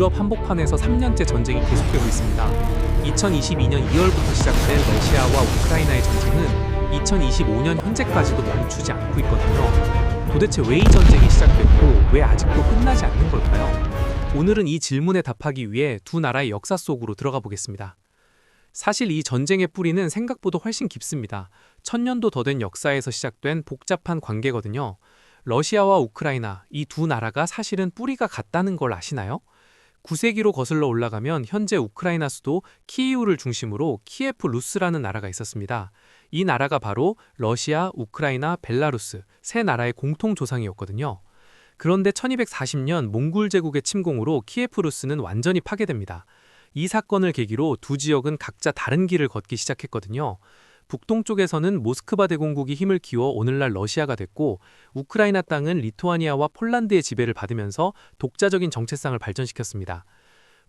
유럽 한복판에서 3년째 전쟁이 계속되고 있습니다. 2022년 2월부터 시작된 러시아와 우크라이나의 전쟁은 2025년 현재까지도 멈추지 않고 있거든요. 도대체 왜 이 전쟁이 시작됐고 왜 아직도 끝나지 않는 걸까요? 오늘은 이 질문에 답하기 위해 두 나라의 역사 속으로 들어가 보겠습니다. 사실 이 전쟁의 뿌리는 생각보다 훨씬 깊습니다. 1000년도 더 된 역사에서 시작된 복잡한 관계거든요. 러시아와 우크라이나, 이 두 나라가 사실은 뿌리가 같다는 걸 아시나요? 9세기로 거슬러 올라가면 현재 우크라이나 수도 키이우를 중심으로 키예프 루스라는 나라가 있었습니다. 이 나라가 바로 러시아, 우크라이나, 벨라루스 세 나라의 공통 조상이었거든요. 그런데 1240년 몽골 제국의 침공으로 키예프 루스는 완전히 파괴됩니다. 이 사건을 계기로 두 지역은 각자 다른 길을 걷기 시작했거든요. 북동쪽에서는 모스크바 대공국이 힘을 키워 오늘날 러시아가 됐고, 우크라이나 땅은 리투아니아와 폴란드의 지배를 받으면서 독자적인 정체성을 발전시켰습니다.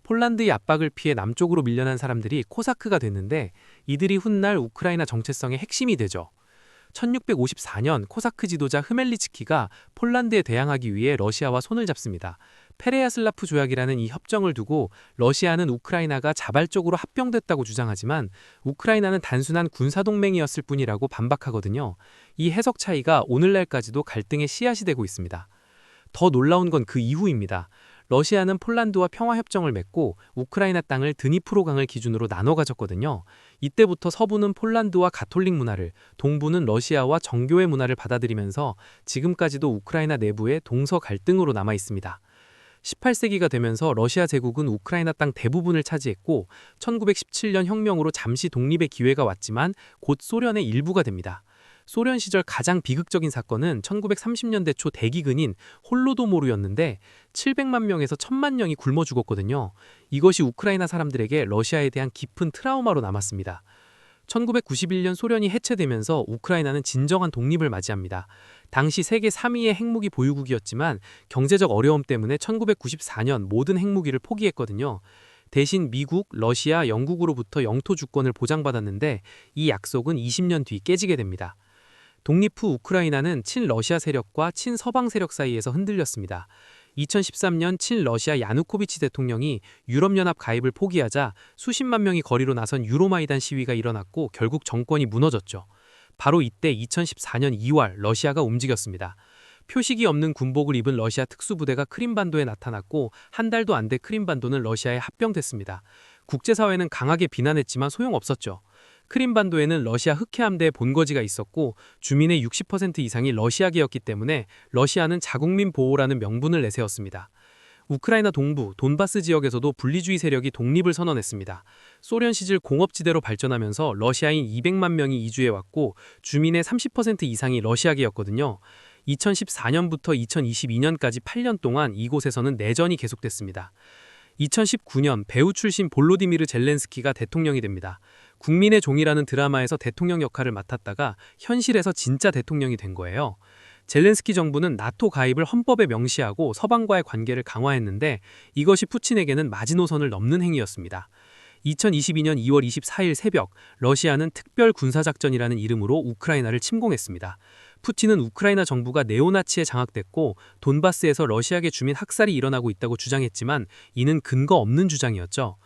폴란드의 압박을 피해 남쪽으로 밀려난 사람들이 코사크가 됐는데, 이들이 훗날 우크라이나 정체성의 핵심이 되죠. 1654년 코사크 지도자 흐멜리츠키가 폴란드에 대항하기 위해 러시아와 손을 잡습니다. 페레야슬라프 조약이라는 이 협정을 두고 러시아는 우크라이나가 자발적으로 합병됐다고 주장하지만 우크라이나는 단순한 군사동맹이었을 뿐이라고 반박하거든요. 이 해석 차이가 오늘날까지도 갈등의 씨앗이 되고 있습니다. 더 놀라운 건 그 이후입니다. 러시아는 폴란드와 평화협정을 맺고 우크라이나 땅을 드니프로강을 기준으로 나눠 가졌거든요. 이때부터 서부는 폴란드와 가톨릭 문화를, 동부는 러시아와 정교회 문화를 받아들이면서 지금까지도 우크라이나 내부의 동서 갈등으로 남아 있습니다. 18세기가 되면서 러시아 제국은 우크라이나 땅 대부분을 차지했고 1917년 혁명으로 잠시 독립의 기회가 왔지만 곧 소련의 일부가 됩니다. 소련 시절 가장 비극적인 사건은 1930년대 초 대기근인 홀로도모르였는데 700만 명에서 1000만 명이 굶어 죽었거든요. 이것이 우크라이나 사람들에게 러시아에 대한 깊은 트라우마로 남았습니다. 1991년 소련이 해체되면서 우크라이나는 진정한 독립을 맞이합니다. 당시 세계 3위의 핵무기 보유국이었지만 경제적 어려움 때문에 1994년 모든 핵무기를 포기했거든요. 대신 미국, 러시아, 영국으로부터 영토 주권을 보장받았는데 이 약속은 20년 뒤 깨지게 됩니다. 독립 후 우크라이나는 친러시아 세력과 친서방 세력 사이에서 흔들렸습니다. 2013년 친러시아 야누코비치 대통령이 유럽연합 가입을 포기하자 수십만 명이 거리로 나선 유로마이단 시위가 일어났고 결국 정권이 무너졌죠. 바로 이때 2014년 2월 러시아가 움직였습니다. 표식이 없는 군복을 입은 러시아 특수부대가 크림반도에 나타났고 한 달도 안 돼 크림반도는 러시아에 합병됐습니다. 국제사회는 강하게 비난했지만 소용없었죠. 크림반도에는 러시아 흑해함대의 본거지가 있었고 주민의 60% 이상이 러시아계였기 때문에 러시아는 자국민 보호라는 명분을 내세웠습니다. 우크라이나 동부 돈바스 지역에서도 분리주의 세력이 독립을 선언했습니다. 소련 시절 공업지대로 발전하면서 러시아인 200만 명이 이주해왔고 주민의 30% 이상이 러시아계였거든요. 2014년부터 2022년까지 8년 동안 이곳에서는 내전이 계속됐습니다. 2019년 배우 출신 볼로디미르 젤렌스키가 대통령이 됩니다. 국민의 종이라는 드라마에서 대통령 역할을 맡았다가 현실에서 진짜 대통령이 된 거예요. 젤렌스키 정부는 나토 가입을 헌법에 명시하고 서방과의 관계를 강화했는데 이것이 푸틴에게는 마지노선을 넘는 행위였습니다. 2022년 2월 24일 새벽 러시아는 특별 군사작전이라는 이름으로 우크라이나를 침공했습니다. 푸틴은 우크라이나 정부가 네오나치에 장악됐고 돈바스에서 러시아계 주민 학살이 일어나고 있다고 주장했지만 이는 근거 없는 주장이었죠.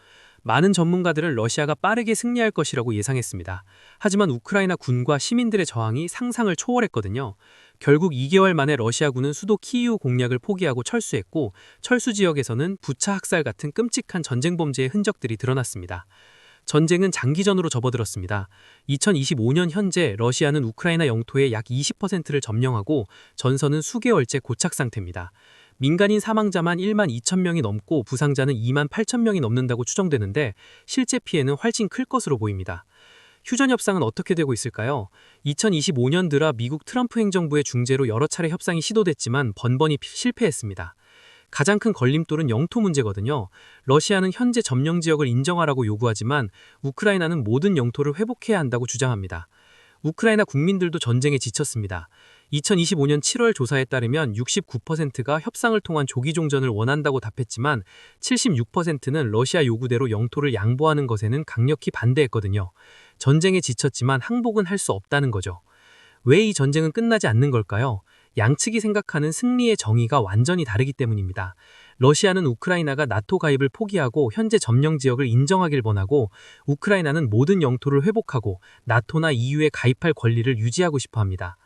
많은 전문가들은 러시아가 빠르게 승리할 것이라고 예상했습니다. 하지만 우크라이나 군과 시민들의 저항이 상상을 초월했거든요. 결국 2개월 만에 러시아군은 수도 키이우 공략을 포기하고 철수했고 철수 지역에서는 부차 학살 같은 끔찍한 전쟁 범죄의 흔적들이 드러났습니다. 전쟁은 장기전으로 접어들었습니다. 2025년 현재 러시아는 우크라이나 영토의 약 20%를 점령하고 전선은 수개월째 고착 상태입니다. 민간인 사망자만 1만 2천 명이 넘고 부상자는 2만 8천 명이 넘는다고 추정되는데 실제 피해는 훨씬 클 것으로 보입니다. 휴전 협상은 어떻게 되고 있을까요? 2025년 들어 미국 트럼프 행정부의 중재로 여러 차례 협상이 시도됐지만 번번이 실패했습니다. 가장 큰 걸림돌은 영토 문제거든요. 러시아는 현재 점령 지역을 인정하라고 요구하지만 우크라이나는 모든 영토를 회복해야 한다고 주장합니다. 우크라이나 국민들도 전쟁에 지쳤습니다. 2025년 7월 조사에 따르면 69%가 협상을 통한 조기 종전을 원한다고 답했지만 76%는 러시아 요구대로 영토를 양보하는 것에는 강력히 반대했거든요. 전쟁에 지쳤지만 항복은 할 수 없다는 거죠. 왜 이 전쟁은 끝나지 않는 걸까요? 양측이 생각하는 승리의 정의가 완전히 다르기 때문입니다. 러시아는 우크라이나가 나토 가입을 포기하고 현재 점령 지역을 인정하길 원하고, 우크라이나는 모든 영토를 회복하고 나토나 EU에 가입할 권리를 유지하고 싶어 합니다.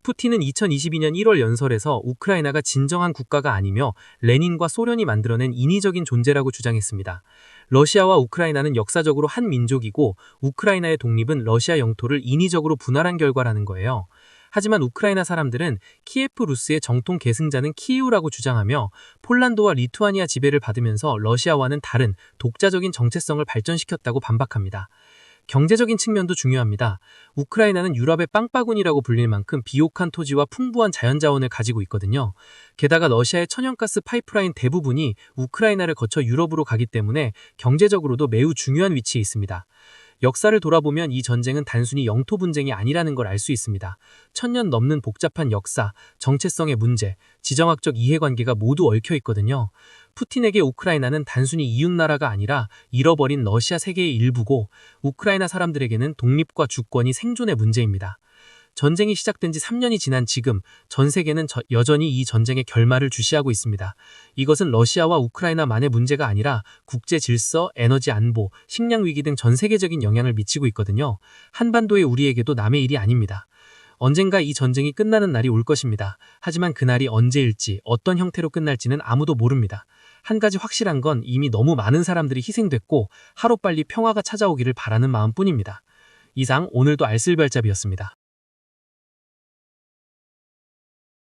푸틴은 2022년 1월 연설에서 우크라이나가 진정한 국가가 아니며 레닌과 소련이 만들어낸 인위적인 존재라고 주장했습니다. 러시아와 우크라이나는 역사적으로 한 민족이고, 우크라이나의 독립은 러시아 영토를 인위적으로 분할한 결과라는 거예요. 하지만 우크라이나 사람들은 키예프 루스의 정통 계승자는 키이우라고 주장하며, 폴란드와 리투아니아 지배를 받으면서 러시아와는 다른 독자적인 정체성을 발전시켰다고 반박합니다. 경제적인 측면도 중요합니다. 우크라이나는 유럽의 빵바구니라고 불릴 만큼 비옥한 토지와 풍부한 자연자원을 가지고 있거든요. 게다가 러시아의 천연가스 파이프라인 대부분이 우크라이나를 거쳐 유럽으로 가기 때문에 경제적으로도 매우 중요한 위치에 있습니다. 역사를 돌아보면 이 전쟁은 단순히 영토 분쟁이 아니라는 걸 알 수 있습니다. 1000년 넘는 복잡한 역사, 정체성의 문제, 지정학적 이해관계가 모두 얽혀 있거든요. 푸틴에게 우크라이나는 단순히 이웃나라가 아니라 잃어버린 러시아 세계의 일부고, 우크라이나 사람들에게는 독립과 주권이 생존의 문제입니다. 전쟁이 시작된 지 3년이 지난 지금 전 세계는 여전히 이 전쟁의 결말을 주시하고 있습니다. 이것은 러시아와 우크라이나만의 문제가 아니라 국제 질서, 에너지 안보, 식량 위기 등 전 세계적인 영향을 미치고 있거든요. 한반도의 우리에게도 남의 일이 아닙니다. 언젠가 이 전쟁이 끝나는 날이 올 것입니다. 하지만 그날이 언제일지, 어떤 형태로 끝날지는 아무도 모릅니다. 한 가지 확실한 건 이미 너무 많은 사람들이 희생됐고, 하루빨리 평화가 찾아오기를 바라는 마음뿐입니다. 이상 오늘도 알쓸별잡이었습니다.